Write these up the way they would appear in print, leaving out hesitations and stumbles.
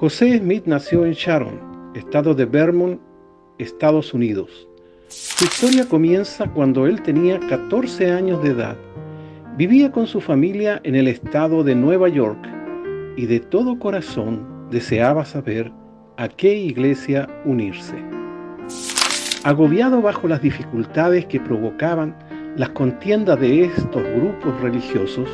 José Smith nació en Sharon, estado de Vermont, Estados Unidos. Su historia comienza cuando él tenía 14 años de edad. Vivía con su familia en el estado de Nueva York y de todo corazón deseaba saber a qué iglesia unirse. Agobiado bajo las dificultades que provocaban las contiendas de estos grupos religiosos,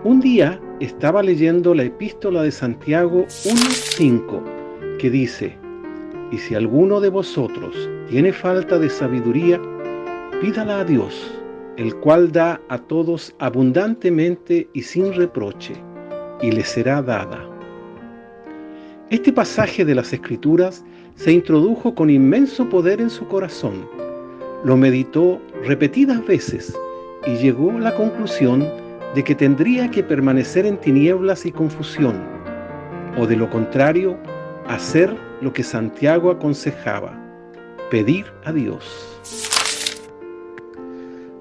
un día estaba leyendo la epístola de Santiago 1:5, que dice: «Y si alguno de vosotros tiene falta de sabiduría, pídala a Dios, el cual da a todos abundantemente y sin reproche, y le será dada». Este pasaje de las Escrituras se introdujo con inmenso poder en su corazón. Lo meditó repetidas veces y llegó a la conclusión de que tendría que permanecer en tinieblas y confusión, o de lo contrario, hacer lo que Santiago aconsejaba: pedir a Dios.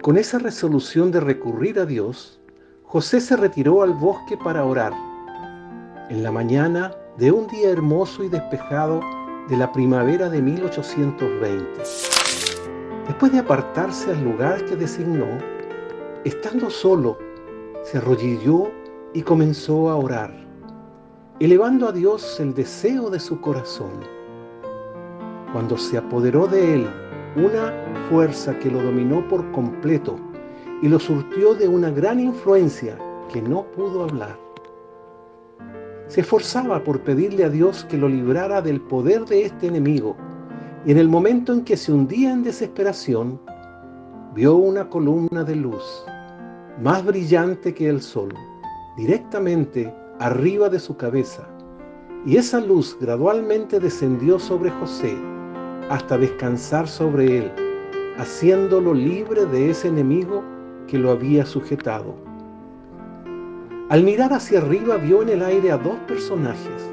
Con esa resolución de recurrir a Dios, José se retiró al bosque para orar. En la mañana de un día hermoso y despejado de la primavera de 1820. Después de apartarse al lugar que designó, estando solo, se arrodilló y comenzó a orar, elevando a Dios el deseo de su corazón. Cuando se apoderó de él una fuerza que lo dominó por completo y lo surtió de una gran influencia que no pudo hablar. Se esforzaba por pedirle a Dios que lo librara del poder de este enemigo, y en el momento en que se hundía en desesperación, vio una columna de luz, más brillante que el sol, directamente arriba de su cabeza, y esa luz gradualmente descendió sobre José hasta descansar sobre él, haciéndolo libre de ese enemigo que lo había sujetado. Al mirar hacia arriba vio en el aire a dos personajes,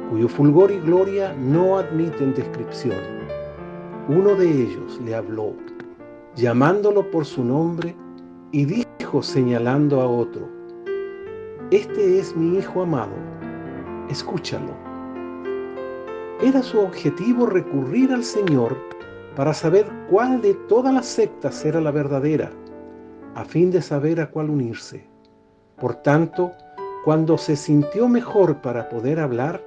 cuyo fulgor y gloria no admiten descripción. Uno de ellos le habló, llamándolo por su nombre, y dijo señalando a otro: «Este es mi Hijo amado, escúchalo». Era su objetivo recurrir al Señor para saber cuál de todas las sectas era la verdadera, a fin de saber a cuál unirse. Por tanto, cuando se sintió mejor para poder hablar,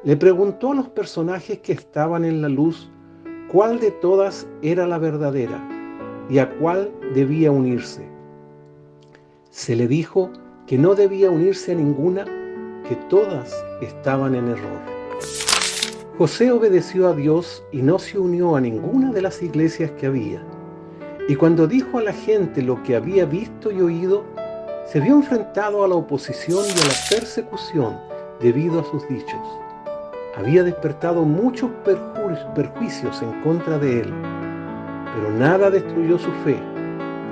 le preguntó a los personajes que estaban en la luz cuál de todas era la verdadera y a cuál debía unirse. Se le dijo que no debía unirse a ninguna, que todas estaban en error. José obedeció a Dios y no se unió a ninguna de las iglesias que había. Y cuando dijo a la gente lo que había visto y oído, se vio enfrentado a la oposición y a la persecución debido a sus dichos. Había despertado muchos perjuicios en contra de él, pero nada destruyó su fe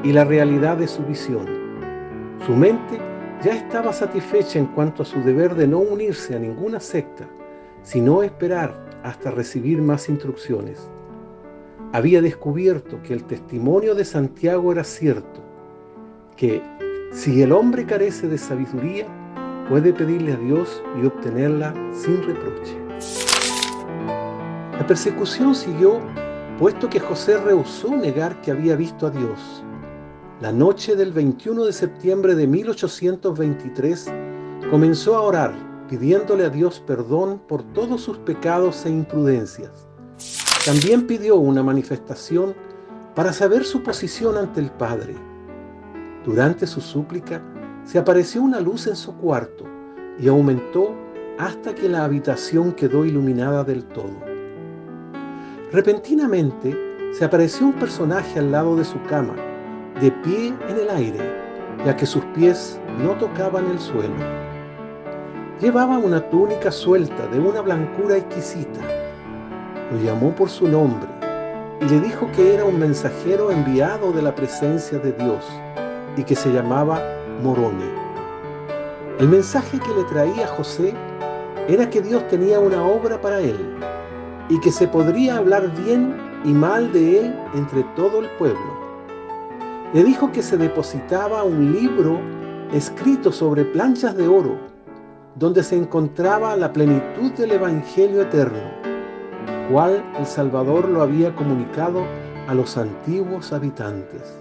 y la realidad de su visión. Su mente ya estaba satisfecha en cuanto a su deber de no unirse a ninguna secta, sino esperar hasta recibir más instrucciones. Había descubierto que el testimonio de Santiago era cierto, que si el hombre carece de sabiduría, puede pedirle a Dios y obtenerla sin reproche. La persecución siguió, puesto que José rehusó negar que había visto a Dios. La noche del 21 de septiembre de 1823, comenzó a orar, pidiéndole a Dios perdón por todos sus pecados e imprudencias. También pidió una manifestación para saber su posición ante el Padre. Durante su súplica, se apareció una luz en su cuarto y aumentó hasta que la habitación quedó iluminada del todo. Repentinamente, se apareció un personaje al lado de su cama, de pie en el aire, ya que sus pies no tocaban el suelo. Llevaba una túnica suelta de una blancura exquisita. Lo llamó por su nombre y le dijo que era un mensajero enviado de la presencia de Dios y que se llamaba Moroni. El mensaje que le traía José era que Dios tenía una obra para él y que se podría hablar bien y mal de él entre todo el pueblo. Le dijo que se depositaba un libro escrito sobre planchas de oro donde se encontraba la plenitud del Evangelio eterno, cual el Salvador lo había comunicado a los antiguos habitantes.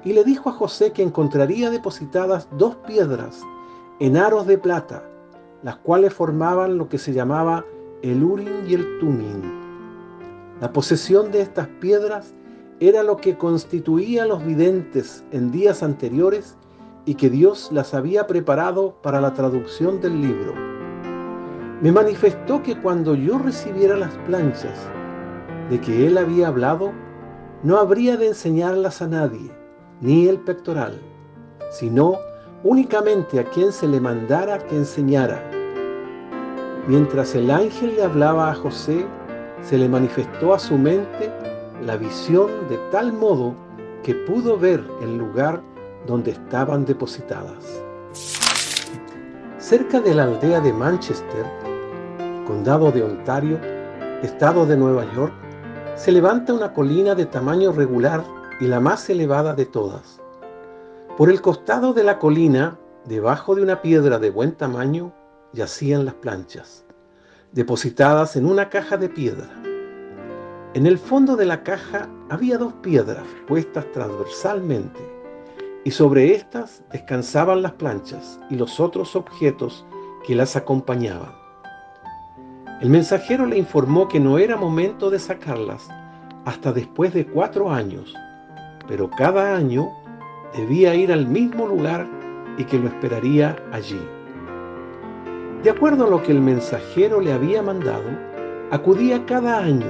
Y le dijo a José que encontraría depositadas 2 piedras en aros de plata, las cuales formaban lo que se llamaba el Urim y el Tumim. La posesión de estas piedras era lo que constituía a los videntes en días anteriores y que Dios las había preparado para la traducción del libro. Me manifestó que cuando yo recibiera las planchas de que él había hablado, no habría de enseñarlas a nadie, ni el pectoral, sino únicamente a quien se le mandara que enseñara. Mientras el ángel le hablaba a José, se le manifestó a su mente la visión de tal modo que pudo ver el lugar donde estaban depositadas. Cerca de la aldea de Manchester, condado de Ontario, estado de Nueva York, se levanta una colina de tamaño regular y la más elevada de todas. Por el costado de la colina, debajo de una piedra de buen tamaño, yacían las planchas, depositadas en una caja de piedra. En el fondo de la caja había 2 piedras puestas transversalmente, y sobre estas descansaban las planchas y los otros objetos que las acompañaban. El mensajero le informó que no era momento de sacarlas hasta después de 4 años, pero cada año debía ir al mismo lugar y que lo esperaría allí. De acuerdo a lo que el mensajero le había mandado, acudía cada año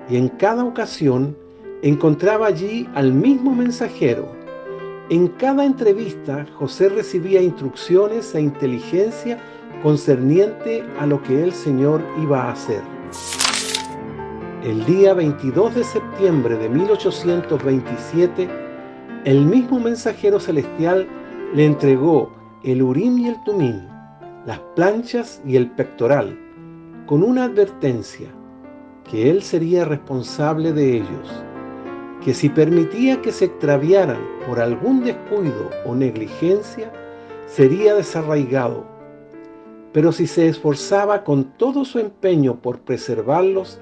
y en cada ocasión encontraba allí al mismo mensajero. En cada entrevista, José recibía instrucciones e inteligencia concerniente a lo que el Señor iba a hacer. El día 22 de septiembre de 1827, el mismo mensajero celestial le entregó el Urim y el Tumim, las planchas y el pectoral, con una advertencia, que él sería responsable de ellos, que si permitía que se extraviaran por algún descuido o negligencia, sería desarraigado, pero si se esforzaba con todo su empeño por preservarlos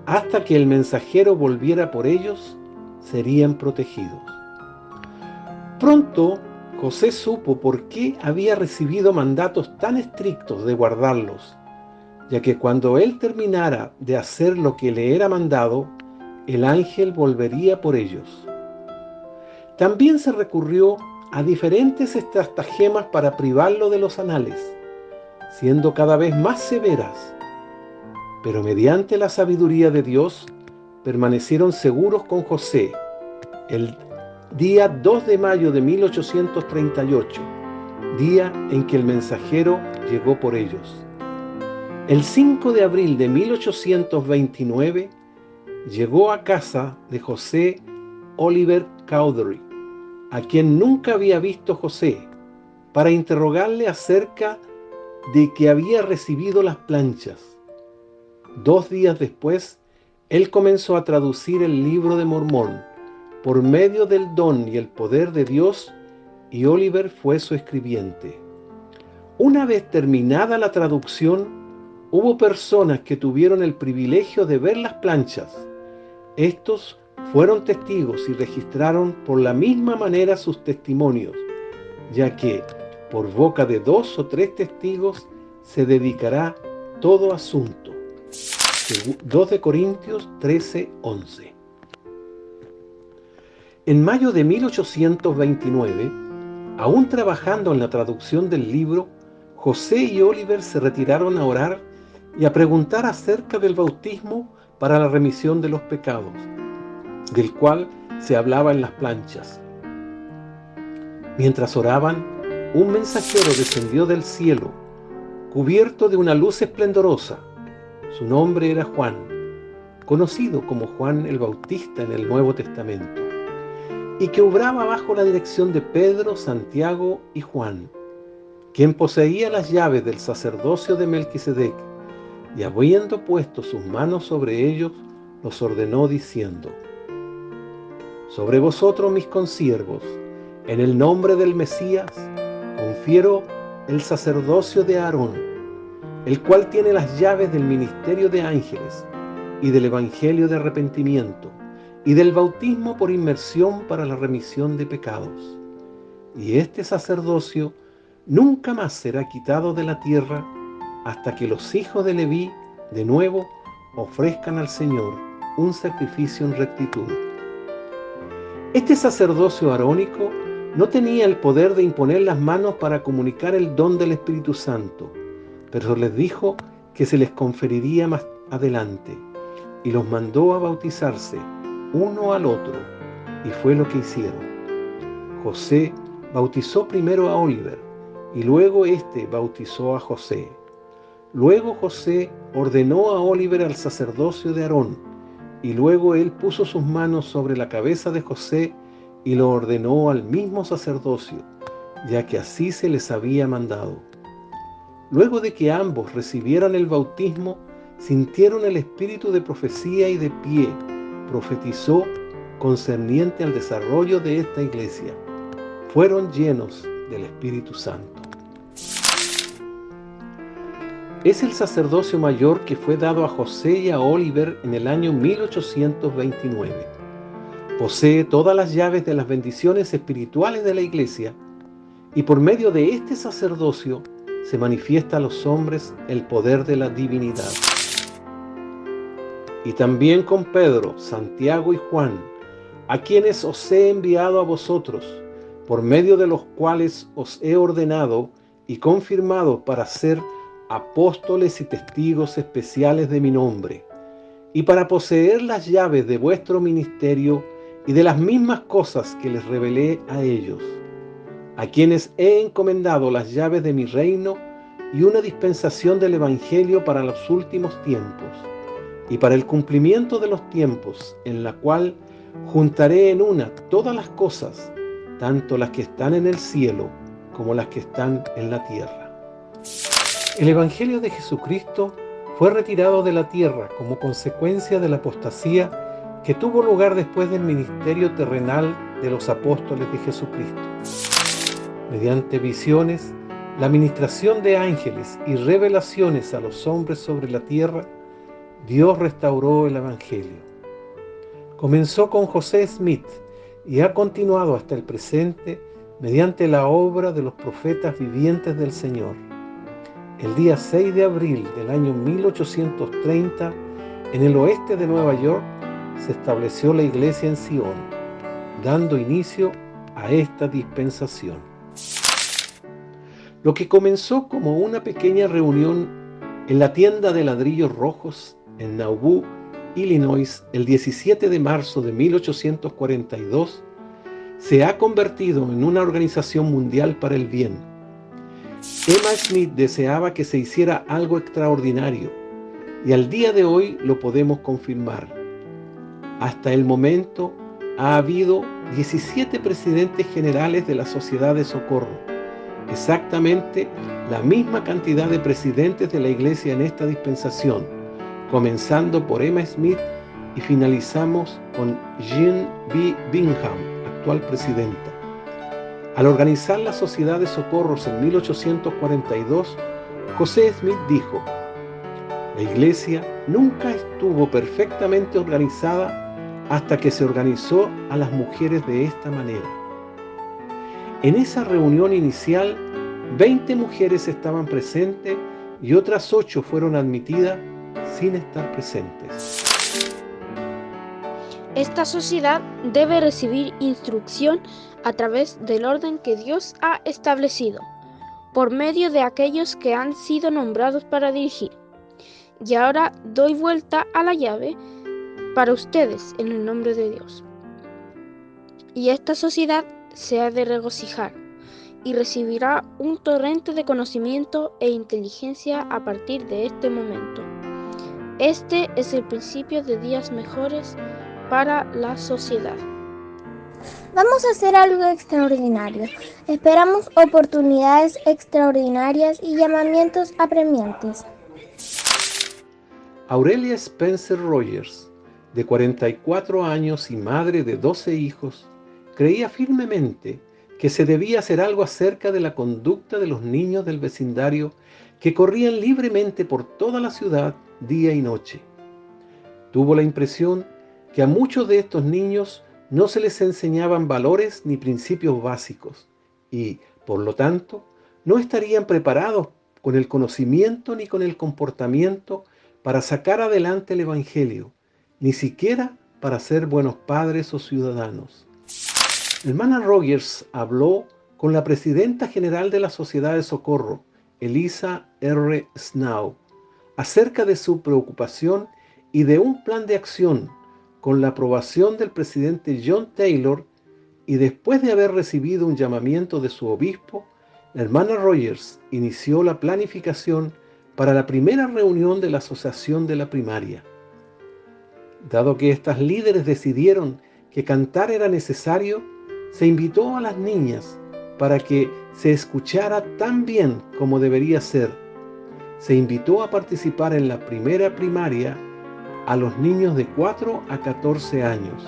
hasta que el mensajero volviera por ellos, serían protegidos. Pronto José supo por qué había recibido mandatos tan estrictos de guardarlos, ya que cuando él terminara de hacer lo que le era mandado, el ángel volvería por ellos. También se recurrió a diferentes estratagemas para privarlo de los anales, siendo cada vez más severas, pero mediante la sabiduría de Dios permanecieron seguros con José. El día 2 de mayo de 1838, día en que el mensajero llegó por ellos. El 5 de abril de 1829 llegó a casa de José Oliver Cowdery, a quien nunca había visto José, para interrogarle acerca de que había recibido las planchas. 2 días después, él comenzó a traducir el libro de Mormón por medio del don y el poder de Dios, y Oliver fue su escribiente. Una vez terminada la traducción, hubo personas que tuvieron el privilegio de ver las planchas. Estos fueron testigos y registraron por la misma manera sus testimonios, ya que por boca de 2 o 3 testigos se dedicará todo asunto. 2 de Corintios 13:11. En mayo de 1829, aún trabajando en la traducción del libro, José y Oliver se retiraron a orar y a preguntar acerca del bautismo para la remisión de los pecados, del cual se hablaba en las planchas. Mientras oraban, un mensajero descendió del cielo, cubierto de una luz esplendorosa. Su nombre era Juan, conocido como Juan el Bautista en el Nuevo Testamento, y que obraba bajo la dirección de Pedro, Santiago y Juan, quien poseía las llaves del sacerdocio de Melquisedec, y habiendo puesto sus manos sobre ellos, los ordenó diciendo: sobre vosotros, mis consiervos, en el nombre del Mesías, confiero el sacerdocio de Aarón, el cual tiene las llaves del ministerio de ángeles y del evangelio de arrepentimiento y del bautismo por inmersión para la remisión de pecados. Y este sacerdocio nunca más será quitado de la tierra hasta que los hijos de Leví de nuevo ofrezcan al Señor un sacrificio en rectitud. Este sacerdocio arónico no tenía el poder de imponer las manos para comunicar el don del Espíritu Santo, pero les dijo que se les conferiría más adelante, y los mandó a bautizarse uno al otro, y fue lo que hicieron. José bautizó primero a Oliver, y luego éste bautizó a José. Luego José ordenó a Oliver al sacerdocio de Aarón, y luego él puso sus manos sobre la cabeza de José y lo ordenó al mismo sacerdocio, ya que así se les había mandado. Luego de que ambos recibieran el bautismo, sintieron el espíritu de profecía y de pie profetizó concerniente al desarrollo de esta iglesia. Fueron llenos del Espíritu Santo. Es el sacerdocio mayor que fue dado a José y a Oliver en el año 1829. Posee todas las llaves de las bendiciones espirituales de la iglesia y por medio de este sacerdocio se manifiesta a los hombres el poder de la divinidad. Y también con Pedro, Santiago y Juan, a quienes os he enviado a vosotros, por medio de los cuales os he ordenado y confirmado para ser apóstoles y testigos especiales de mi nombre, y para poseer las llaves de vuestro ministerio y de las mismas cosas que les revelé a ellos, a quienes he encomendado las llaves de mi reino y una dispensación del Evangelio para los últimos tiempos, y para el cumplimiento de los tiempos, en la cual juntaré en una todas las cosas, tanto las que están en el cielo como las que están en la tierra. El Evangelio de Jesucristo fue retirado de la tierra como consecuencia de la apostasía que tuvo lugar después del ministerio terrenal de los apóstoles de Jesucristo. Mediante visiones, la ministración de ángeles y revelaciones a los hombres sobre la tierra, Dios restauró el Evangelio. Comenzó con José Smith y ha continuado hasta el presente mediante la obra de los profetas vivientes del Señor. El día 6 de abril del año 1830, en el oeste de Nueva York, se estableció la iglesia en Sion, dando inicio a esta dispensación. Lo que comenzó como una pequeña reunión en la tienda de ladrillos rojos en Nauvoo, Illinois, el 17 de marzo de 1842, se ha convertido en una organización mundial para el bien. Emma Smith deseaba que se hiciera algo extraordinario, y al día de hoy lo podemos confirmar. Hasta el momento ha habido 17 presidentes generales de la Sociedad de Socorro, exactamente la misma cantidad de presidentes de la Iglesia en esta dispensación, comenzando por Emma Smith y finalizamos con Jean B. Bingham, actual presidenta. Al organizar la Sociedad de Socorros en 1842, José Smith dijo: la Iglesia nunca estuvo perfectamente organizada hasta que se organizó a las mujeres de esta manera. En esa reunión inicial, 20 mujeres estaban presentes y otras 8 fueron admitidas sin estar presentes. Esta sociedad debe recibir instrucción a través del orden que Dios ha establecido, por medio de aquellos que han sido nombrados para dirigir. Y ahora doy vuelta a la llave para ustedes en el nombre de Dios. Y esta sociedad se ha de regocijar y recibirá un torrente de conocimiento e inteligencia a partir de este momento. Este es el principio de días mejores para la sociedad. Vamos a hacer algo extraordinario. Esperamos oportunidades extraordinarias y llamamientos apremiantes. Aurelia Spencer Rogers, de 44 años y madre de 12 hijos, creía firmemente que se debía hacer algo acerca de la conducta de los niños del vecindario que corrían libremente por toda la ciudad día y noche. Tuvo la impresión que a muchos de estos niños no se les enseñaban valores ni principios básicos y, por lo tanto, no estarían preparados con el conocimiento ni con el comportamiento para sacar adelante el Evangelio, ni siquiera para ser buenos padres o ciudadanos. La hermana Rogers habló con la presidenta general de la Sociedad de Socorro, Elisa R. Snow, acerca de su preocupación y de un plan de acción con la aprobación del presidente John Taylor, y después de haber recibido un llamamiento de su obispo, la hermana Rogers inició la planificación para la primera reunión de la Asociación de la Primaria. Dado que estas líderes decidieron que cantar era necesario, se invitó a las niñas para que se escuchara tan bien como debería ser. Se invitó a participar en la primera primaria a los niños de 4 a 14 años.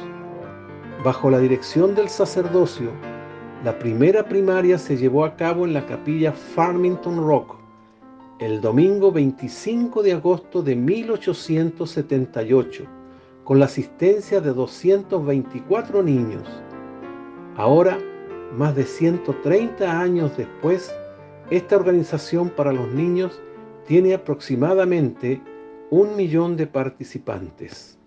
Bajo la dirección del sacerdocio, la primera primaria se llevó a cabo en la capilla Farmington Rock el domingo 25 de agosto de 1878, con la asistencia de 224 niños. Ahora, más de 130 años después, esta organización para los niños tiene aproximadamente 1 millón de participantes.